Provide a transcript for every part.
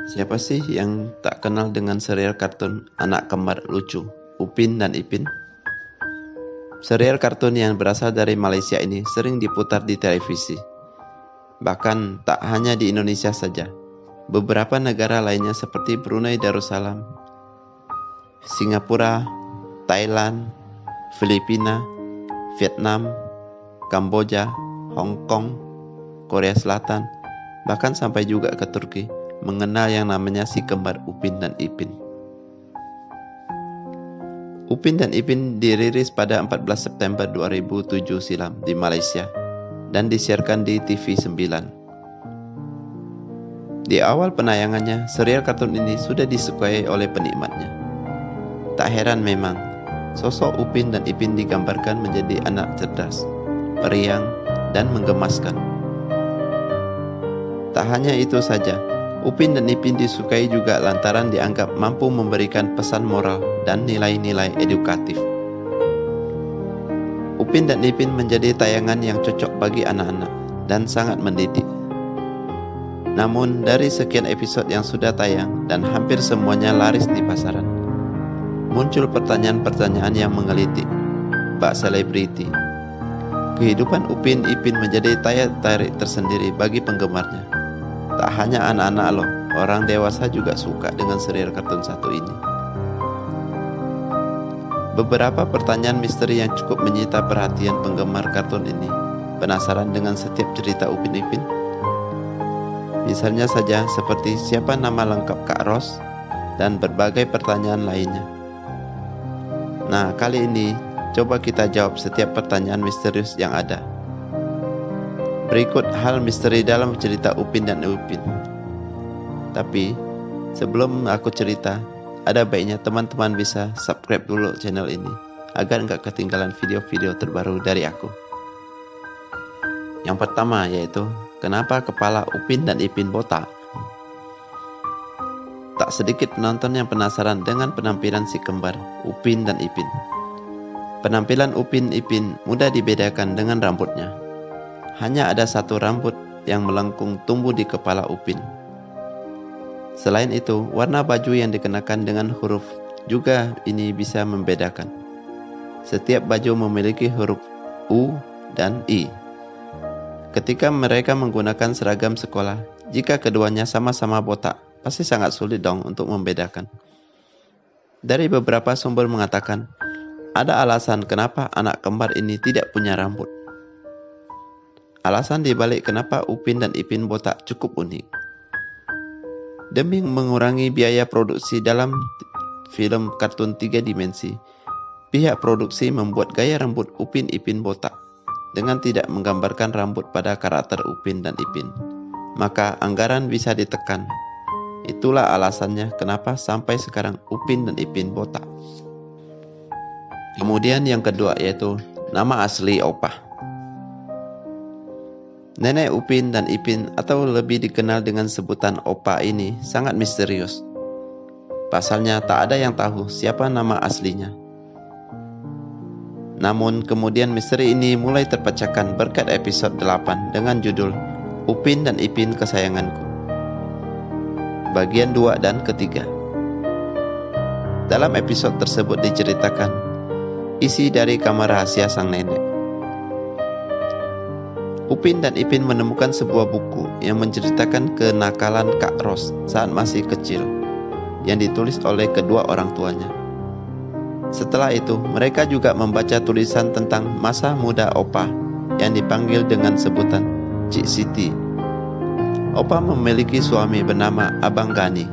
Siapa sih yang tak kenal dengan serial kartun anak kembar lucu, Upin dan Ipin? Serial kartun yang berasal dari Malaysia ini sering diputar di televisi. Bahkan tak hanya di Indonesia saja, beberapa negara lainnya seperti Brunei Darussalam, Singapura, Thailand, Filipina, Vietnam, Kamboja, Hong Kong, Korea Selatan, bahkan sampai juga ke Turki, mengenal yang namanya si kembar Upin dan Ipin. Upin dan Ipin dirilis pada 14 September 2007 silam di Malaysia dan disiarkan di TV 9. Di awal penayangannya, serial kartun ini sudah disukai oleh penikmatnya. Tak heran memang, sosok Upin dan Ipin digambarkan menjadi anak cerdas, periang, dan menggemaskan. Tak hanya itu saja, Upin dan Ipin disukai juga lantaran dianggap mampu memberikan pesan moral dan nilai-nilai edukatif. Upin dan Ipin menjadi tayangan yang cocok bagi anak-anak dan sangat mendidik. Namun dari sekian episode yang sudah tayang dan hampir semuanya laris di pasaran, muncul pertanyaan-pertanyaan yang menggelitik bak selebriti. Kehidupan Upin Ipin menjadi daya tarik tersendiri bagi penggemarnya. Tak hanya anak-anak loh, orang dewasa juga suka dengan serial kartun satu ini. Beberapa pertanyaan misteri yang cukup menyita perhatian penggemar kartun ini. Penasaran dengan setiap cerita Upin Ipin? Misalnya saja seperti siapa nama lengkap Kak Ros dan berbagai pertanyaan lainnya. Nah, kali ini coba kita jawab setiap pertanyaan misterius yang ada. Berikut hal misteri dalam cerita Upin dan Ipin. Tapi sebelum aku cerita, ada baiknya teman-teman bisa subscribe dulu channel ini agar nggak ketinggalan video-video terbaru dari aku. Yang pertama yaitu, kenapa kepala Upin dan Ipin botak? Tak sedikit penonton yang penasaran dengan penampilan si kembar Upin dan Ipin. Penampilan Upin Ipin mudah dibedakan dengan rambutnya. Hanya ada satu rambut yang melengkung tumbuh di kepala Upin. Selain itu, warna baju yang dikenakan dengan huruf juga ini bisa membedakan. Setiap baju memiliki huruf U dan I. Ketika mereka menggunakan seragam sekolah, jika keduanya sama-sama botak, pasti sangat sulit dong untuk membedakan. Dari beberapa sumber mengatakan, ada alasan kenapa anak kembar ini tidak punya rambut. Alasan dibalik kenapa Upin dan Ipin botak cukup unik. Demi mengurangi biaya produksi dalam film kartun 3 dimensi, pihak produksi membuat gaya rambut Upin Ipin botak dengan tidak menggambarkan rambut pada karakter Upin dan Ipin. Maka anggaran bisa ditekan. Itulah alasannya kenapa sampai sekarang Upin dan Ipin botak. Kemudian yang kedua yaitu nama asli Opah. Nenek Upin dan Ipin atau lebih dikenal dengan sebutan Opa ini sangat misterius. Pasalnya tak ada yang tahu siapa nama aslinya. Namun kemudian misteri ini mulai terpecahkan berkat episode 8 dengan judul Upin dan Ipin Kesayanganku. Bagian 2 dan ketiga. Dalam episode tersebut diceritakan isi dari kamar rahasia sang nenek. Upin dan Ipin menemukan sebuah buku yang menceritakan kenakalan Kak Ros saat masih kecil, yang ditulis oleh kedua orang tuanya. Setelah itu, mereka juga membaca tulisan tentang masa muda Opa yang dipanggil dengan sebutan Cik Siti. Opa memiliki suami bernama Abang Gani.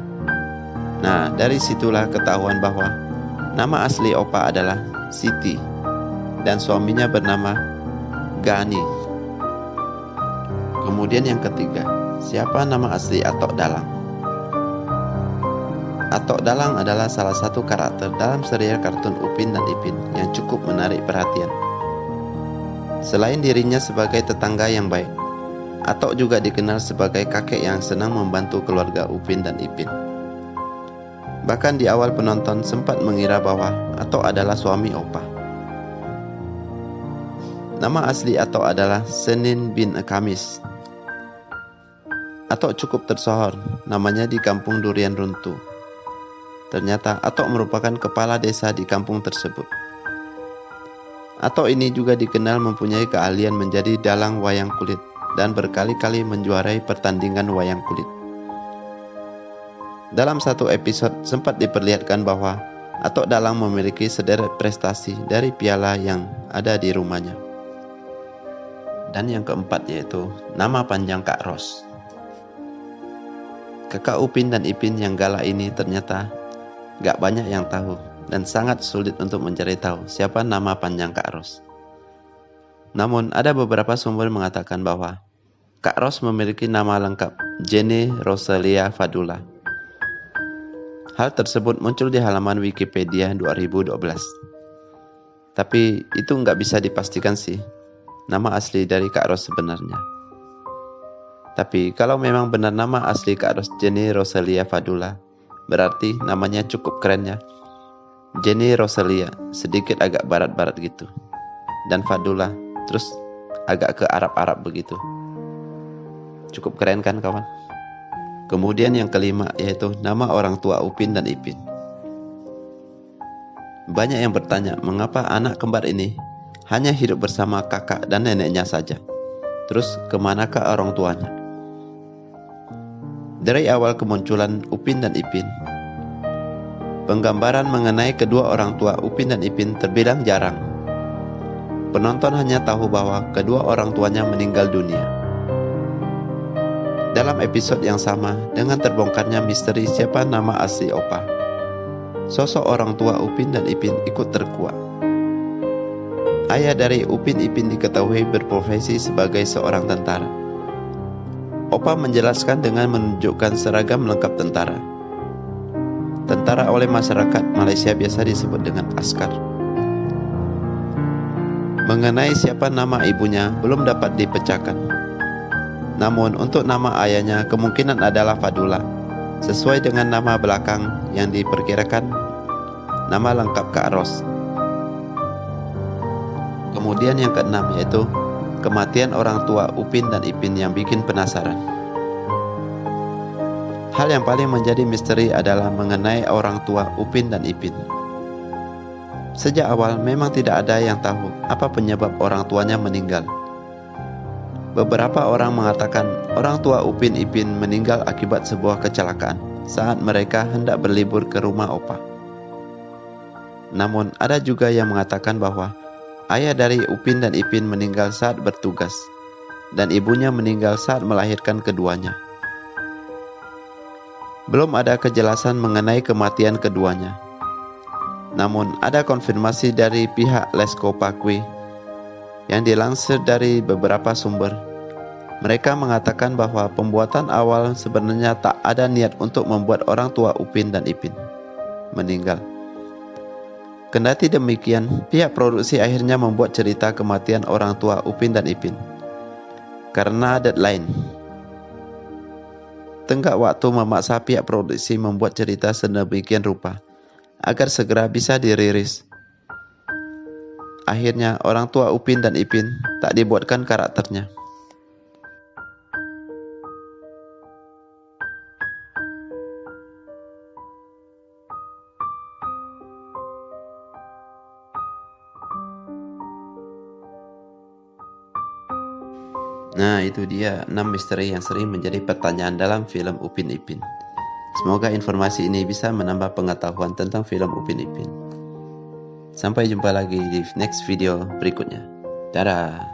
Nah, dari situlah ketahuan bahwa nama asli Opa adalah Siti dan suaminya bernama Gani. Kemudian yang ketiga, siapa nama asli Atok Dalang? Atok Dalang adalah salah satu karakter dalam serial kartun Upin dan Ipin yang cukup menarik perhatian. Selain dirinya sebagai tetangga yang baik, Atok juga dikenal sebagai kakek yang senang membantu keluarga Upin dan Ipin. Bahkan di awal penonton sempat mengira bahwa Atok adalah suami Opah. Nama asli Atok adalah Senin bin Kamis. Atok cukup tersohor, namanya di kampung Durian Runtuh. Ternyata Atok merupakan kepala desa di kampung tersebut. Atok ini juga dikenal mempunyai keahlian menjadi dalang wayang kulit dan berkali-kali menjuarai pertandingan wayang kulit. Dalam satu episode sempat diperlihatkan bahwa Atok dalang memiliki sederet prestasi dari piala yang ada di rumahnya. Dan yang keempat yaitu nama panjang Kak Ros. Kakak Upin dan Ipin yang galak ini ternyata gak banyak yang tahu dan sangat sulit untuk mencari tahu siapa nama panjang Kak Ros. Namun ada beberapa sumber mengatakan bahwa Kak Ros memiliki nama lengkap Jenny Rosalia Fadula. Hal tersebut muncul di halaman Wikipedia 2012. Tapi itu nggak bisa dipastikan sih nama asli dari Kak Ros sebenarnya. Tapi kalau memang benar nama asli Kak Ros Jenny Rosalia Fadula, berarti namanya cukup keren ya. Jenny Rosalia, sedikit agak barat-barat gitu. Dan Fadula, terus agak ke Arab-Arab begitu. Cukup keren kan kawan? Kemudian yang kelima yaitu nama orang tua Upin dan Ipin. Banyak yang bertanya mengapa anak kembar ini hanya hidup bersama kakak dan neneknya saja. Terus kemanakah orang tuanya? Dari awal kemunculan Upin dan Ipin, penggambaran mengenai kedua orang tua Upin dan Ipin terbilang jarang. Penonton hanya tahu bahwa kedua orang tuanya meninggal dunia. Dalam episode yang sama, dengan terbongkarnya misteri siapa nama asli Opa, sosok orang tua Upin dan Ipin ikut terkuak. Ayah dari Upin Ipin diketahui berprofesi sebagai seorang tentara. Opa menjelaskan dengan menunjukkan seragam lengkap tentara. Tentara oleh masyarakat Malaysia biasa disebut dengan askar. Mengenai siapa nama ibunya belum dapat dipecahkan. Namun untuk nama ayahnya kemungkinan adalah Fadula, sesuai dengan nama belakang yang diperkirakan nama lengkap Kak Ros. Kemudian yang keenam yaitu kematian orang tua Upin dan Ipin yang bikin penasaran. Hal yang paling menjadi misteri adalah mengenai orang tua Upin dan Ipin. Sejak awal memang tidak ada yang tahu apa penyebab orang tuanya meninggal. Beberapa orang mengatakan orang tua Upin Ipin meninggal akibat sebuah kecelakaan saat mereka hendak berlibur ke rumah Opa. Namun ada juga yang mengatakan bahwa ayah dari Upin dan Ipin meninggal saat bertugas dan ibunya meninggal saat melahirkan keduanya. Belum ada kejelasan mengenai kematian keduanya. Namun ada konfirmasi dari pihak Lesko Pakui yang dilansir dari beberapa sumber. Mereka mengatakan bahwa pembuatan awal sebenarnya tak ada niat untuk membuat orang tua Upin dan Ipin meninggal. Kendati demikian, pihak produksi akhirnya membuat cerita kematian orang tua Upin dan Ipin karena deadline. Tenggak waktu memaksa pihak produksi membuat cerita sedemikian rupa agar segera bisa dirilis. Akhirnya orang tua Upin dan Ipin tak dibuatkan karakternya. Nah, itu dia 6 misteri yang sering menjadi pertanyaan dalam film Upin Ipin. Semoga informasi ini bisa menambah pengetahuan tentang film Upin Ipin. Sampai jumpa lagi di next video berikutnya. Dadah.